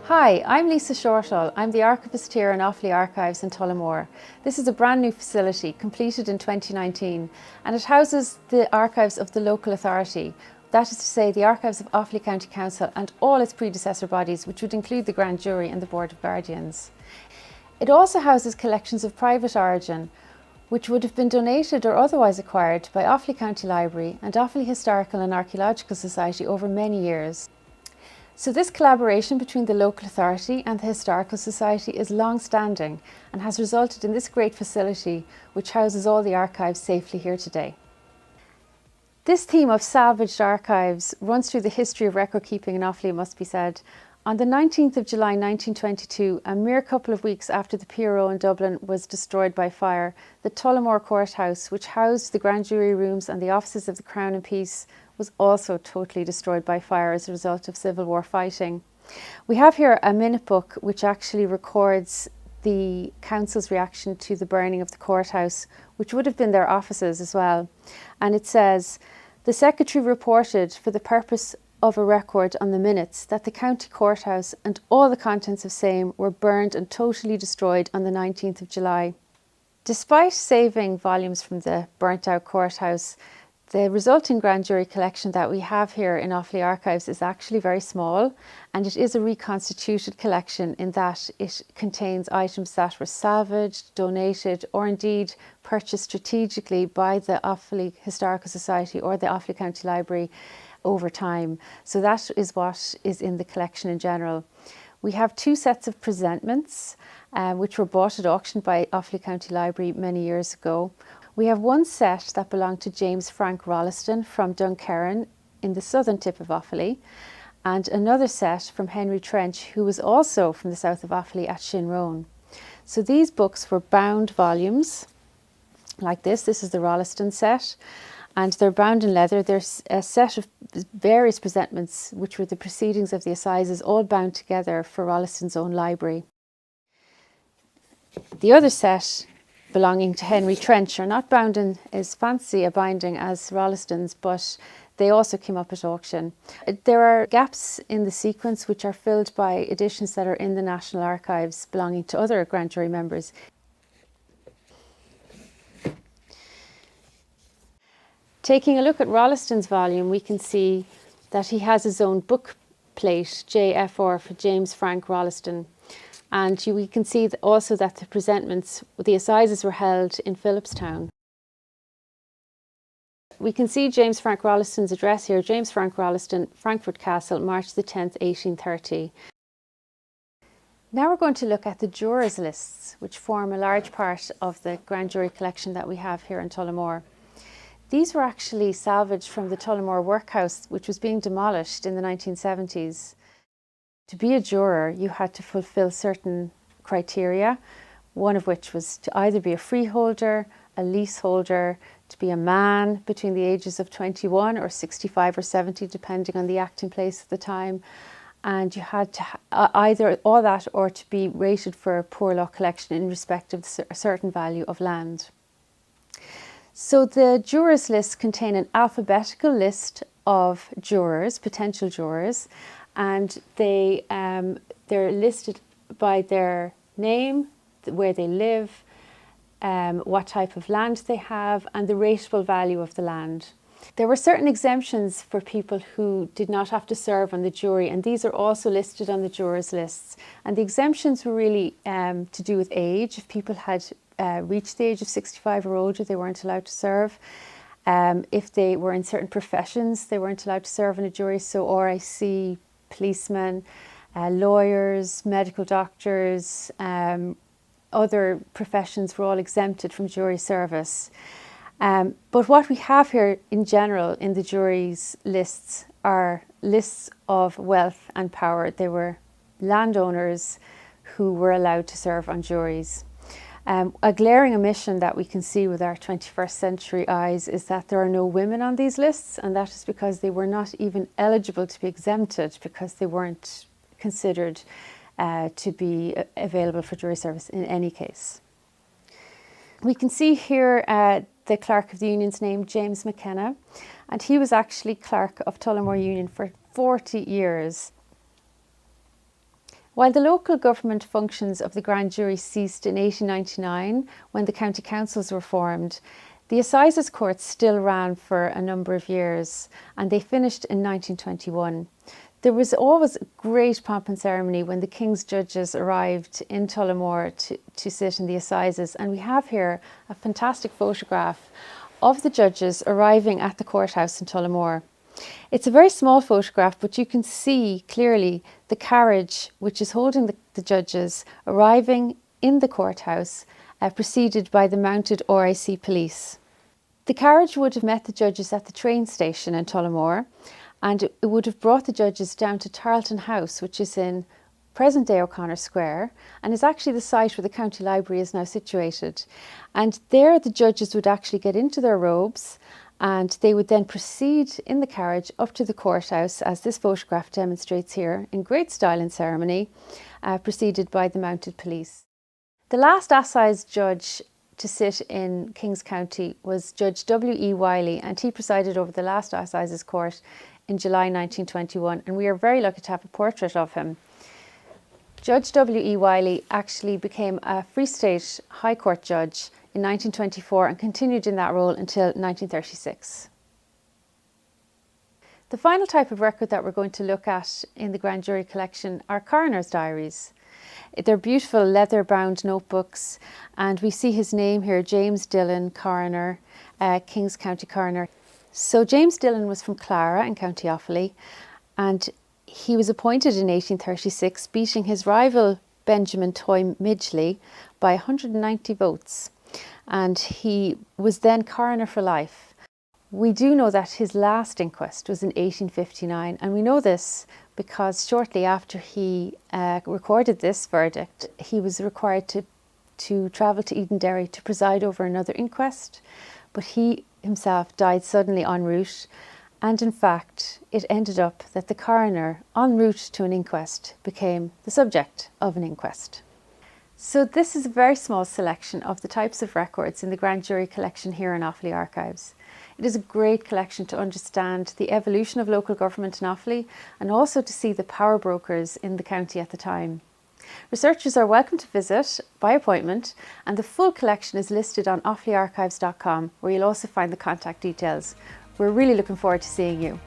Hi, I'm Lisa Shortall. I'm the Archivist here in Offaly Archives in Tullamore. This is a brand new facility completed in 2019 and it houses the archives of the local authority. That is to say, the archives of Offaly County Council and all its predecessor bodies, which would include the Grand Jury and the Board of Guardians. It also houses collections of private origin, which would have been donated or otherwise acquired by Offaly County Library and Offaly Historical and Archaeological Society over many years. So this collaboration between the local authority and the Historical Society is long-standing and has resulted in this great facility which houses all the archives safely here today. This theme of salvaged archives runs through the history of record keeping in Offaly, it must be said. On the 19th of July 1922, a mere couple of weeks after the PRO in Dublin was destroyed by fire, the Tullamore Courthouse, which housed the Grand Jury rooms and the offices of the Crown and Peace, was also totally destroyed by fire as a result of Civil War fighting. We have here a minute book which actually records the council's reaction to the burning of the courthouse, which would have been their offices as well. And it says, "The Secretary reported for the purpose of a record on the minutes that the county courthouse and all the contents of same were burned and totally destroyed on the 19th of July. Despite saving volumes from the burnt out courthouse, the resulting grand jury collection that we have here in Offaly Archives is actually very small, and it is a reconstituted collection in that it contains items that were salvaged, donated, or indeed purchased strategically by the Offaly Historical Society or the Offaly County Library over time. So that is what is in the collection in general. We have two sets of presentments which were bought at auction by Offaly County Library many years ago. We have one set that belonged to James Frank Rolleston from Dunkerrin in the southern tip of Offaly, and another set from Henry Trench, who was also from the south of Offaly at Shinrone. So these books were bound volumes like this. This is the Rolleston set, and they're bound in leather. There's a set of various presentments, which were the proceedings of the assizes, all bound together for Rolleston's own library. The other set, belonging to Henry Trench, are not bound in as fancy a binding as Rolleston's, but they also came up at auction. There are gaps in the sequence which are filled by editions that are in the National Archives belonging to other grand jury members. Taking a look at Rolleston's volume, we can see that he has his own book plate, JFR, for James Frank Rolleston. And we can see also that the presentments, the assizes, were held in Philipstown. We can see James Frank Rolleston's address here, James Frank Rolleston, Frankfurt Castle, March the 10th, 1830. Now we're going to look at the jurors' lists, which form a large part of the grand jury collection that we have here in Tullamore. These were actually salvaged from the Tullamore workhouse, which was being demolished in the 1970s. To be a juror, you had to fulfill certain criteria, one of which was to either be a freeholder, a leaseholder, to be a man between the ages of 21 or 65 or 70, depending on the act in place at the time. And you had to either all that or to be rated for a poor law collection in respect of a certain value of land. So the jurors' lists contain an alphabetical list of jurors, potential jurors, and they're listed by their name, where they live, what type of land they have, and the rateable value of the land. There were certain exemptions for people who did not have to serve on the jury, and these are also listed on the jurors' lists. And the exemptions were really to do with age. If people had reached the age of 65 or older, they weren't allowed to serve. If they were in certain professions, they weren't allowed to serve on a jury. So RIC, policemen, lawyers, medical doctors, other professions were all exempted from jury service. But what we have here in general in the jury's lists are lists of wealth and power. They were landowners who were allowed to serve on juries. A glaring omission that we can see with our 21st century eyes is that there are no women on these lists, and that is because they were not even eligible to be exempted because they weren't considered to be available for jury service in any case. We can see here the Clerk of the Union's name, James McKenna, and he was actually Clerk of Tullamore Union for 40 years. While the local government functions of the grand jury ceased in 1899 when the county councils were formed, the assizes courts still ran for a number of years and they finished in 1921. There was always great pomp and ceremony when the King's judges arrived in Tullamore to sit in the assizes, and we have here a fantastic photograph of the judges arriving at the courthouse in Tullamore. It's a very small photograph, but you can see clearly the carriage which is holding the judges arriving in the courthouse, preceded by the mounted RIC police. The carriage would have met the judges at the train station in Tullamore, and it would have brought the judges down to Tarleton House, which is in present-day O'Connor Square, and is actually the site where the County Library is now situated. And there the judges would actually get into their robes, and they would then proceed in the carriage up to the courthouse, as this photograph demonstrates here, in great style and ceremony, preceded by the mounted police. The last assize judge to sit in Kings County was Judge W.E. Wiley, and he presided over the last assizes court in July 1921, and we are very lucky to have a portrait of him. Judge W.E. Wiley actually became a Free State High Court judge in 1924 and continued in that role until 1936. The final type of record that we're going to look at in the grand jury collection are coroners' diaries. They're beautiful leather-bound notebooks, and we see his name here, James Dillon, coroner, Kings County coroner. So James Dillon was from Clara in County Offaly, and he was appointed in 1836, beating his rival Benjamin Toy Midgley by 190 votes, and he was then coroner for life. We do know that his last inquest was in 1859, and we know this because shortly after he recorded this verdict, he was required to travel to Edenderry to preside over another inquest, but he himself died suddenly en route, and in fact it ended up that the coroner en route to an inquest became the subject of an inquest. So this is a very small selection of the types of records in the grand jury collection here in Offaly Archives. It is a great collection to understand the evolution of local government in Offaly and also to see the power brokers in the county at the time. Researchers are welcome to visit by appointment, and the full collection is listed on offalyarchives.com, where you'll also find the contact details. We're really looking forward to seeing you.